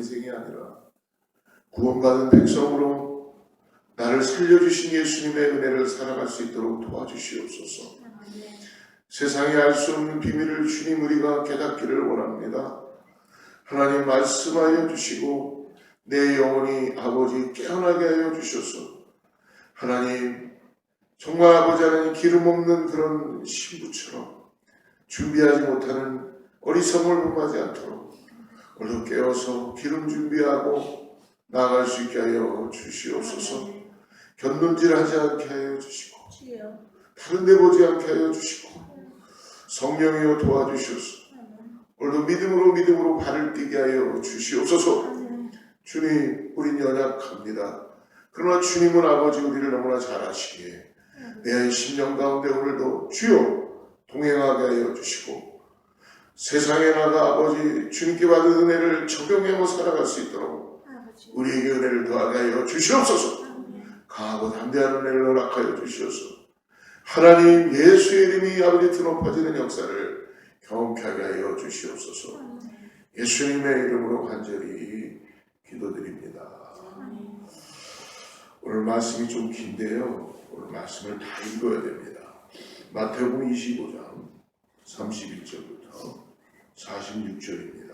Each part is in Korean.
인생이 아니라 구원받은 백성으로 나를 살려주신 예수님의 은혜를 살아갈 수 있도록 도와주시옵소서. 세상에 알 수 없는 비밀을 주님 우리가 깨닫기를 원합니다. 하나님 말씀하여 주시고 내 영혼이 아버지 깨어나게 하여 주셔서 하나님 정말 아버지 하나님 기름 없는 그런 신부처럼 준비하지 못하는 어리석음을 범하지 않도록 오늘 깨어서 기름 준비하고 나아갈 수 있게 하여 주시옵소서. 견눈질하지 않게 하여 주시고 다른 데 보지 않게 하여 주시고 성령이여 도와주셔서 오늘도 믿음으로 발을 뛰게 하여 주시옵소서. 주님 우린 연약합니다. 그러나 주님은 아버지 우리를 너무나 잘 아시기에 내 심령 가운데 오늘도 주여 동행하게 하여 주시고 세상에 나가 아버지 주님께 받은 은혜를 적용하고 살아갈 수 있도록 우리에게 은혜를 더하게 하여 주시옵소서. 강하고 담대한 은혜를 허락하여 주시옵소서. 하나님 예수의 이름이 아버지 드높아지는 역사를 경험하게 하여 주시옵소서. 예수님의 이름으로 간절히 기도드립니다. 오늘 말씀이 좀 긴데요. 오늘 말씀을 다 읽어야 됩니다. 마태복음 25장 31절부터 46절입니다.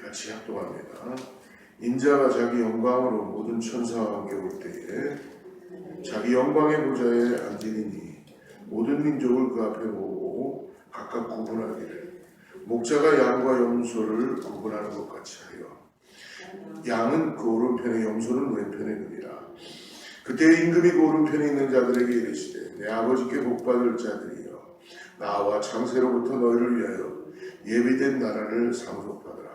같이 합독합니다. 인자가 자기 영광으로 모든 천사와 함께 올 때에 자기 영광의 보좌에 앉으리니 모든 민족을 그 앞에 모으고 각각 구분하기를 목자가 양과 염소를 구분하는 것 같이 하여 양은 그 오른편에 염소는 왼편에 두니라. 그때 임금이 그 오른편에 있는 자들에게 이르시되 내 아버지께 복받을 자들이여 나와 창세로부터 너희를 위하여 예비된 나라를 상속받으라.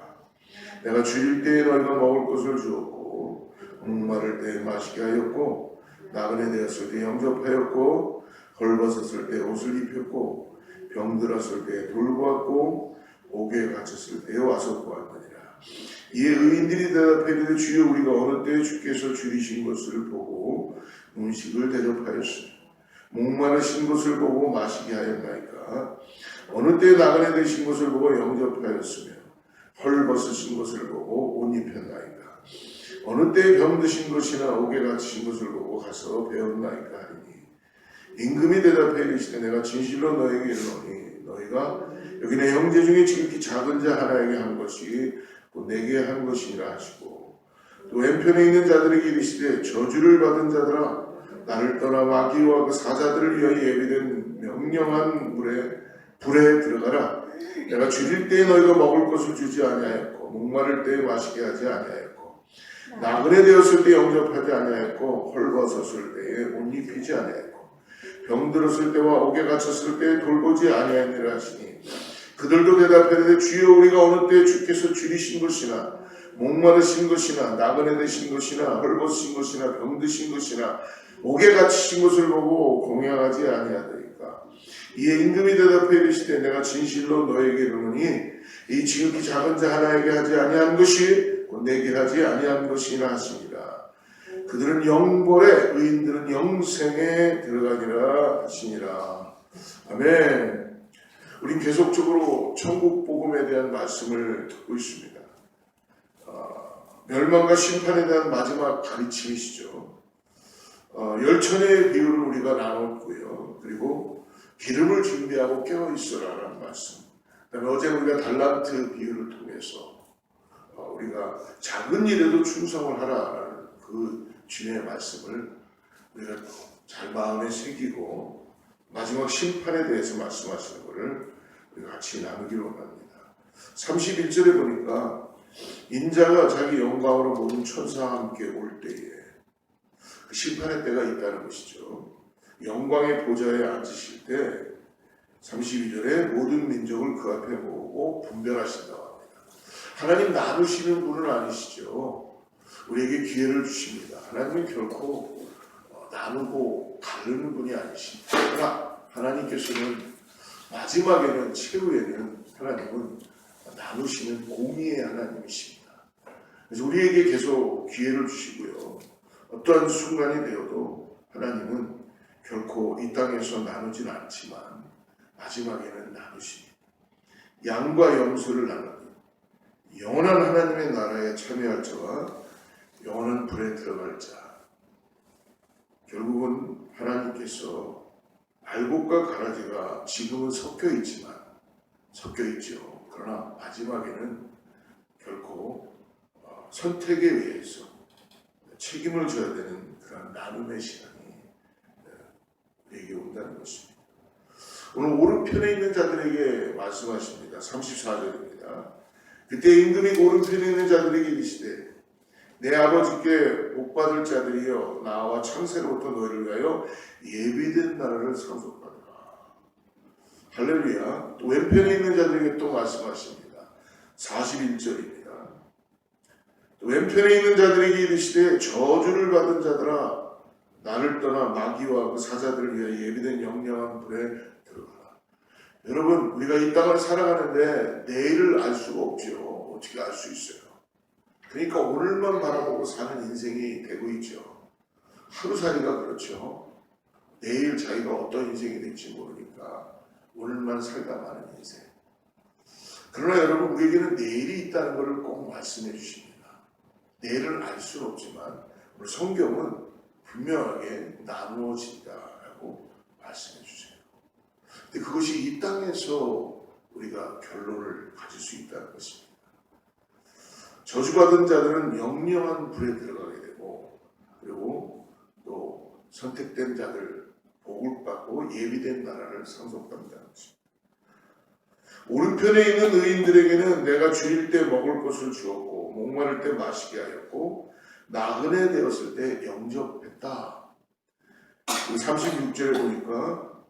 내가 줄일 때에 너희가 먹을 것을 주었고 목마를 때에 마시게 하였고 나그네 되었을 때 영접하였고 헐벗었을 때 옷을 입혔고 병들었을 때 돌보았고 옥에 갇혔을 때에 와서 보았느니라. 이에 의인들이 대답해 이르되 주여 우리가 어느 때에 주께서 줄이신 것을 보고 음식을 대접하였으며 목마르신 것을 보고 마시게 하였나이까. 어느 때에 나그네 되신 것을 보고 영접하였으며 헐벗으신 것을 보고 옷 입혔나이까. 어느 때에 병드신 것이나 옥에 갇히신 것을 보고 가서 배웠나이까 하리니 임금이 대답해 이르시되 내가 진실로 너에게 이르노니 너희가 여기 내 형제 중에 지극히 작은 자 하나에게 한 것이 곧 내게 한 것이라 하시고 또 왼편에 있는 자들에게 이르시되 저주를 받은 자들아 나를 떠나 마귀와 그 사자들을 위하여 예비된 명령한 불에 들어가라. 내가 줄일 때에 너희가 먹을 것을 주지 아니하였고 목마를 때에 마시게 하지 아니하였고 나그네 되었을 때 영접하지 아니하였고 헐벗었을 때에 옷 입히지 아니하였고 병들었을 때와 옥에 갇혔을 때에 돌보지 아니하였느라 하시니 그들도 대답하되 주여 우리가 어느 때에 주께서 줄이신 것이나 목마르신 것이나 나그네 되신 것이나 헐벗으신 것이나 병드신 것이나 옥에 갇히신 것을 보고 공양하지 아니하더이까. 이에 임금이 대답해 이르시되 내가 진실로 너에게 이르노니 이 지극히 작은 자 하나에게 하지 아니한 것이 곧 내게 하지 아니한 것이라 하시니라. 그들은 영벌에 의인들은 영생에 들어가니라 하시니라. 아멘. 우린 계속적으로 천국 복음에 대한 말씀을 듣고 있습니다. 멸망과 심판에 대한 마지막 가르침이시죠. 열천의 비유를 우리가 나눴고요. 그리고 기름을 준비하고 깨어있으라라는 말씀. 그다음에 어제 우리가 달란트 비유를 통해서 우리가 작은 일에도 충성을 하라라는 그 주님의 말씀을 우리가 잘 마음에 새기고 마지막 심판에 대해서 말씀하시는 것을 우리가 같이 나누기로 합니다. 31절에 보니까 인자가 자기 영광으로 모든 천사와 함께 올 때에 그 심판의 때가 있다는 것이죠. 영광의 보좌에 앉으실 때 32절에 모든 민족을 그 앞에 모으고 분별하신다고 합니다. 하나님 나누시는 분은 아니시죠. 우리에게 기회를 주십니다. 하나님은 결코 나누고 가르는 분이 아니십니다. 그러나 하나님께서는 마지막에는 최후에는 하나님은 나누시는 공의의 하나님이십니다. 그래서 우리에게 계속 기회를 주시고요. 어떠한 순간이 되어도 하나님은 결코 이 땅에서 나누진 않지만 마지막에는 나누시니 양과 염소를 나누니 영원한 하나님의 나라에 참여할 자와 영원한 불에 들어갈 자. 결국은 하나님께서 알곡과 가라지가 지금은 섞여 있죠. 그러나 마지막에는 결코 선택에 의해서 책임을 져야 되는 그런 나눔의 시간이 우리에게 온다는 것입니다. 오늘 오른편에 있는 자들에게 말씀하십니다. 34절입니다. 그때 임금이 오른편에 있는 자들에게 이르시되 내 아버지께 복받을 자들이여 나와 창세로부터 너희를 위하여 예비된 나라를 상속받으라. 할렐루야. 또 왼편에 있는 자들에게 또 말씀하십니다. 41절입니다. 또 왼편에 있는 자들에게 이르시되 저주를 받은 자들아 나를 떠나 마귀와 그 사자들을 위하여 예비된 영영한 불에 들어가라. 여러분, 우리가 이 땅을 살아가는데 내일을 알 수가 없죠. 어떻게 알 수 있어요? 그러니까 오늘만 바라보고 사는 인생이 되고 있죠. 하루살이가 그렇죠. 내일 자기가 어떤 인생이 될지 모르니까 오늘만 살다 마는 인생. 그러나 여러분, 우리에게는 내일이 있다는 것을 꼭 말씀해 주십니다. 내일을 알 수는 없지만 오늘 성경은 분명하게 나누어진다라고 말씀해 주세요. 근데 그것이 이 땅에서 우리가 결론을 가질 수 있다는 것입니다. 저주받은 자들은 영영한 불에 들어가게 되고, 그리고 또 선택된 자들 복을 받고 예비된 나라를 상속받는다는 것입니다. 오른편에 있는 의인들에게는 내가 줄일 때 먹을 것을 주었고 목마를 때 마시게 하였고 나그네 되었을 때 영접했다. 36절에 보니까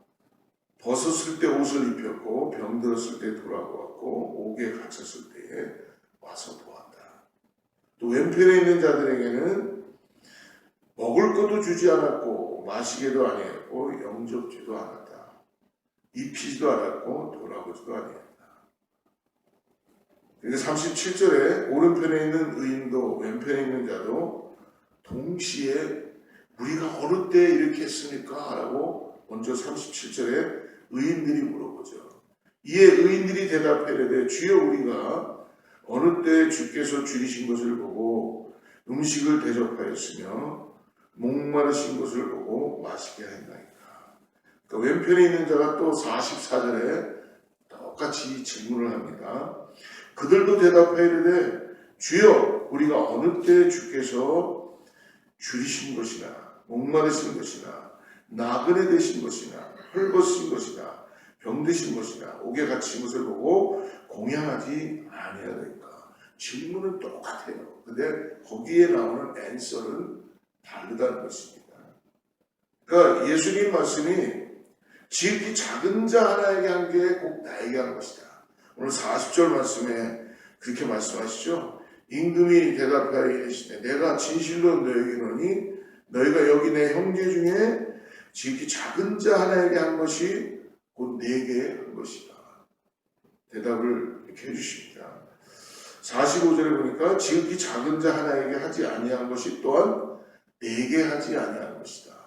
벗었을 때 옷을 입혔고 병들었을 때 돌아보았고 옥에 갇혔을 때에 와서 보았다. 또 왼편에 있는 자들에게는 먹을 것도 주지 않았고 마시게도 아니했고 영접지도 않았다. 입히지도 않았고 돌아보지도 아니했다. 그러니까 37절에 오른편에 있는 의인도 왼편에 있는 자도 동시에 우리가 어느 때 이렇게 했습니까? 라고 먼저 37절에 의인들이 물어보죠. 이에 의인들이 대답하되 주여 우리가 어느 때 주께서 줄이신 것을 보고 음식을 대접하였으며 목마르신 것을 보고 마시게 하였나이까. 그러니까 왼편에 있는 자가 또 44절에 똑같이 질문을 합니다. 그들도 대답하이르되 주여 우리가 어느 때 주께서 줄이신 것이나 목마르신 것이나 나그네 되신 것이나 헐벗으신 것이나 병드신 것이나 옥에 갇힌 것을 보고 공양하지 아니하리까. 질문은 똑같아요. 근데 거기에 나오는 앤서는 다르다는 것입니다. 그러니까 예수님 말씀이 지극히 작은 자 하나에게 한 게 꼭 나에게 한 것이다. 오늘 40절 말씀에 그렇게 말씀하시죠. 임금이 대답하여 이르시되 내가 진실로 너에게 이르노니 너희가 여기 내 형제 중에 지극히 작은 자 하나에게 한 것이 곧 내게 한 것이다. 대답을 이렇게 해주십니다. 45절에 보니까 지극히 작은 자 하나에게 하지 아니한 것이 또한 내게 하지 아니한 것이다.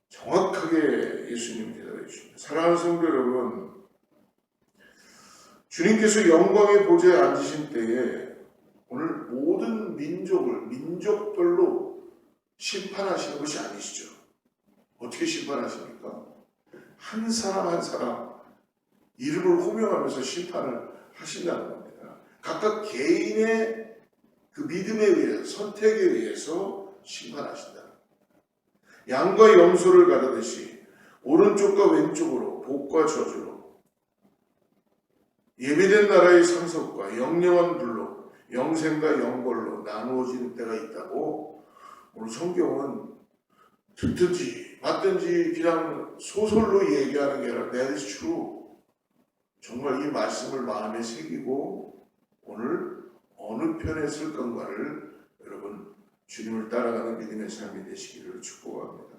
정확하게 예수님이 대답해 주십니다. 사랑하는 성도 여러분, 주님께서 영광의 보좌에 앉으신 때에 오늘 모든 민족별로 심판하시는 것이 아니시죠. 어떻게 심판하십니까? 한 사람 한 사람 이름을 호명하면서 심판을 하신다는 겁니다. 각각 개인의 그 믿음에 의해서 선택에 의해서 심판하신다. 양과 염소를 가르듯이 오른쪽과 왼쪽으로 복과 저주로 예비된 나라의 상속과 영영한 불로 영생과 영벌로 나누어지는 때가 있다고 오늘 성경은 듣든지 받든지 그냥 소설로 얘기하는 게 아니라 that is true. 정말 이 말씀을 마음에 새기고 오늘 어느 편에 설 건가를 여러분 주님을 따라가는 믿음의 삶이 되시기를 축복합니다.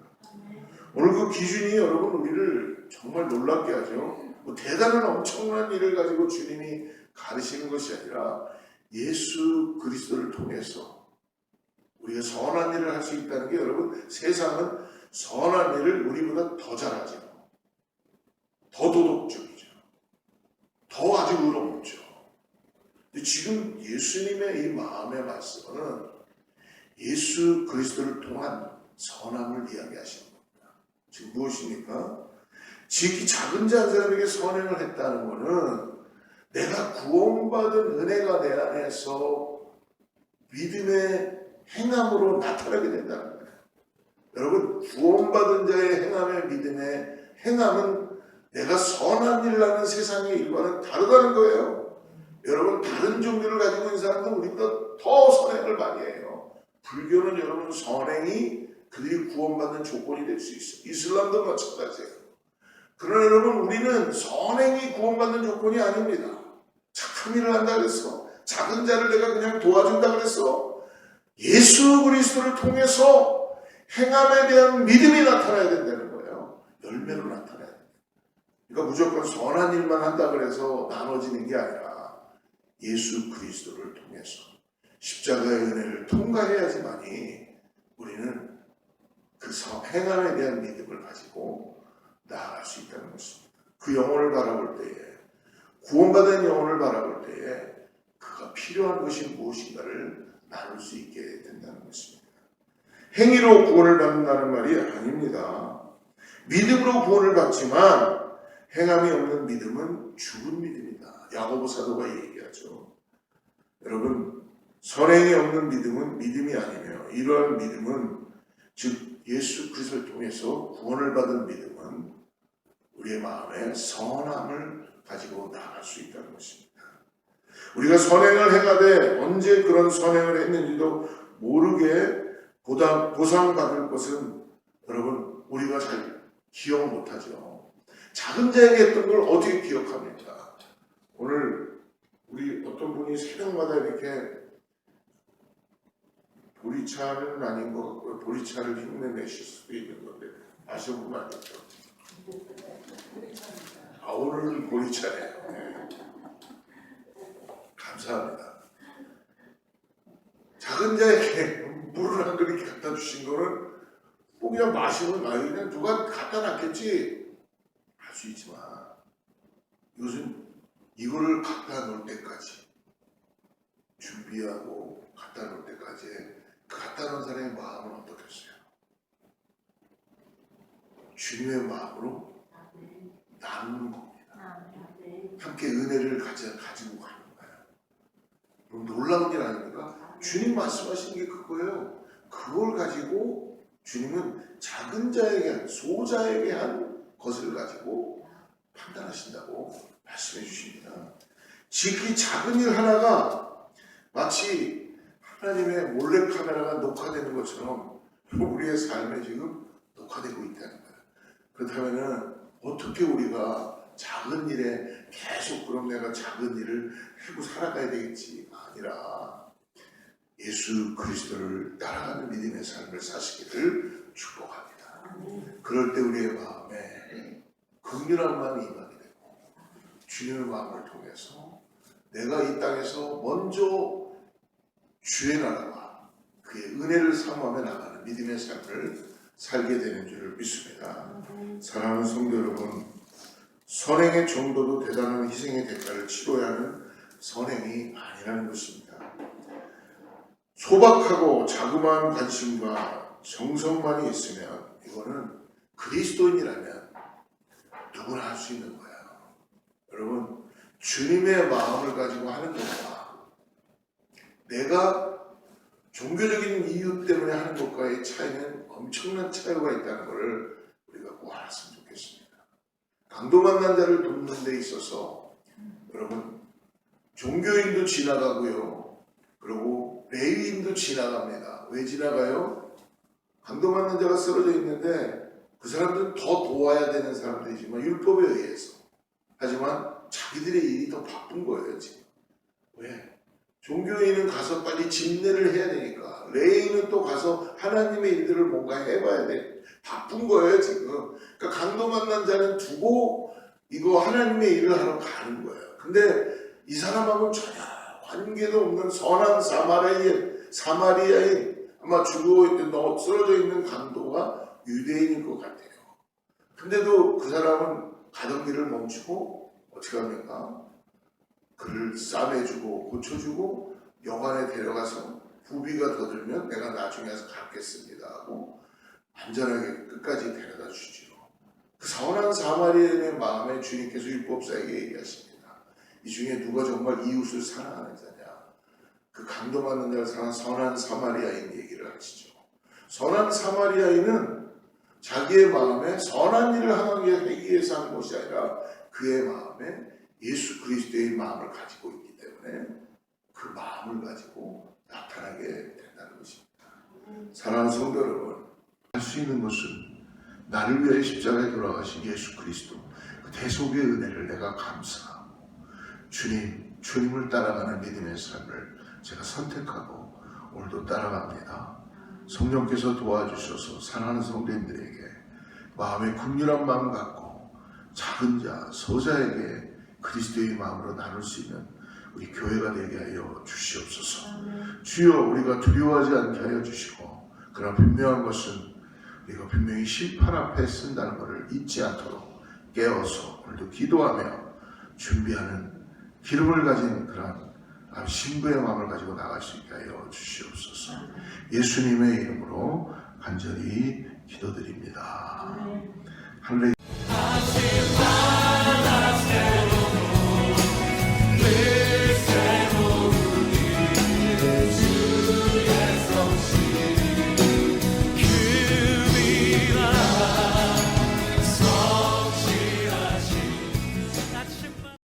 오늘 그 기준이 여러분 우리를 정말 놀랍게 하죠. 뭐 대단한 엄청난 일을 가지고 주님이 가르치는 것이 아니라 예수 그리스도를 통해서 우리가 선한 일을 할 수 있다는 게 여러분 세상은 선한 일을 우리보다 더 잘하죠. 더 도덕적이죠. 더 아주 의롭죠. 근데 지금 예수님의 이 마음의 말씀은 예수 그리스도를 통한 선함을 이야기하시는 겁니다. 지금 무엇입니까? 지극히 작은 자 한 사람에게 선행을 했다는 것은 내가 구원받은 은혜가 내 안에서 믿음의 행함으로 나타나게 된다는 거예요. 여러분, 구원받은 자의 행함의 믿음의 행함은 내가 선한 일을 하는 세상의 일과는 다르다는 거예요. 여러분, 다른 종교를 가지고 있는 사람들은 우리보다 더 선행을 많이 해요. 불교는 여러분 선행이 그들이 구원받는 조건이 될 수 있어요. 이슬람도 마찬가지예요. 그러나 여러분, 우리는 선행이 구원받는 조건이 아닙니다. 착한 일을 한다 그랬어. 작은 자를 내가 그냥 도와준다 그랬어. 예수 그리스도를 통해서 행함에 대한 믿음이 나타나야 된다는 거예요. 열매로 나타나야 돼요. 그러니까 무조건 선한 일만 한다 그래서 나눠지는 게 아니라 예수 그리스도를 통해서 십자가의 은혜를 통과해야지만이 우리는 그 행함에 대한 믿음을 가지고 나아갈 수 있다는 것입니다. 그 영혼을 바라볼 때에, 구원받은 영혼을 바라볼 때에 그가 필요한 것이 무엇인가를 나눌 수 있게 된다는 것입니다. 행위로 구원을 받는다는 말이 아닙니다. 믿음으로 구원을 받지만 행함이 없는 믿음은 죽은 믿음이다. 야고보 사도가 얘기하죠. 여러분, 선행이 없는 믿음은 믿음이 아니며 이러한 믿음은 즉 예수 그리스도를 통해서 구원을 받은 믿음은 우리의 마음에 선함을 가지고 나아갈 수 있다는 것입니다. 우리가 선행을 행하되 언제 그런 선행을 했는지도 모르게 보상받을 것은 여러분 우리가 잘 기억 못하죠. 작은 자에게 했던 걸 어떻게 기억합니까? 오늘 우리 어떤 분이 새벽마다 이렇게 보리차는 아닌 것 같고요. 보리차를 흉내내실 수도 있는 건데 마셔보면 알겠죠. 오늘은 보리차네요. 네. 감사합니다. 작은 자에게 물을 한 그릇 갖다 주신 거는 뭐 그냥 마시면 그냥 누가 갖다 놨겠지 할 수 있지만 이것은 이거를 갖다 놓을 때까지 준비하고 갖다 놓을 때까지 그 갖다 놓은 사람의 마음은 어떻겠어요? 주님의 마음으로 나누는 겁니다. 함께 은혜를 가지고 가는 거예요. 그럼 놀라운 일 아닙니까? 주님 말씀하시는 게 그거예요. 그걸 가지고 주님은 작은 자에게 소자에게 한 것을 가지고 판단하신다고 말씀해 주십니다. 지극히 작은 일 하나가 마치 하나님의 몰래카메라가 녹화되는 것처럼 우리의 삶에 지금 녹화되고 있다는 거예요. 그렇다면 어떻게 우리가 작은 일에 계속 그럼 내가 작은 일을 하고 살아가야 되겠지 아니라 예수 그리스도를 따라가는 믿음의 삶을 사시기를 축복합니다. 그럴 때 우리의 마음에 긍휼한 마음이 임하게 되고 주님의 마음을 통해서 내가 이 땅에서 먼저 주의 나라와 그의 은혜를 사모하며 나가는 믿음의 삶을 살게 되는 줄을 믿습니다. 사랑하는 성도 여러분, 선행의 정도도 대단한 희생의 대가를 치러야 하는 선행이 아니라는 것입니다. 소박하고 자그마한 관심과 정성만이 있으면 이거는 그리스도인이라면 누구나 할 수 있는 거예요. 여러분, 주님의 마음을 가지고 하는 것과 내가 종교적인 이유 때문에 하는 것과의 차이는 엄청난 차이가 있다는 것을 우리가 꼭 알았으면 좋겠습니다. 강도 만난 자를 돕는 데 있어서 여러분 종교인도 지나가고요. 그리고 레위인도 지나갑니다. 왜 지나가요? 강도 만난 자가 쓰러져 있는데 그 사람들은 더 도와야 되는 사람들이지만 율법에 의해서. 하지만 자기들의 일이 더 바쁜 거예요 지금. 왜? 종교인은 가서 빨리 집례를 해야 되니까 레위인은 또 가서 하나님의 일들을 뭔가 해봐야 돼. 바쁜 거예요 지금. 그러니까 강도 만난 자는 두고 이거 하나님의 일을 하러 가는 거예요. 근데 이 사람하고는 전혀 관계도 없는 선한 사마리아인 아마 쓰러져 있는 강도가 유대인일 것 같아요. 근데도 그 사람은 가던 길을 멈추고 어떻게 합니까? 그를 싸매주고 고쳐주고 여관에 데려가서 부비가 더 들면 내가 나중에 와서 갚겠습니다 하고 안전하게 끝까지 데려다 주지요. 그 선한 사마리아인의 마음에 주님께서 율법사에게 얘기하십니다. 이 중에 누가 정말 이웃을 사랑하는 자냐? 그 강도받는 자를 사랑하는 선한 사마리아인 얘기를 하시죠. 선한 사마리아인은 자기의 마음에 선한 일을 하기 위해서 하는 것이 아니라 그의 마음에 예수 그리스도의 마음을 가지고 있기 때문에 그 마음을 가지고 나타나게 된다는 것입니다. 사랑하는 성도 여러분, 할 수 있는 것은 나를 위해 십자가에 돌아가신 예수 그리스도 그 대속의 은혜를 내가 감사하고 주님을 따라가는 믿음의 삶을 제가 선택하고 오늘도 따라갑니다. 성령께서 도와주셔서 사랑하는 성도님들에게 마음의 긍휼한 마음 갖고 작은 자, 소자에게 그리스도의 마음으로 나눌 수 있는 우리 교회가 되게 하여 주시옵소서. 주여, 우리가 두려워하지 않게 하여 주시고, 그러나 분명한 것은 우리가 분명히 심판 앞에 쓴다는 것을 잊지 않도록 깨어서 오늘도 기도하며 준비하는 기름을 가진 그런 신부의 마음을 가지고 나갈 수 있게 하여 주시옵소서. 예수님의 이름으로 간절히 기도드립니다. 할렐루야.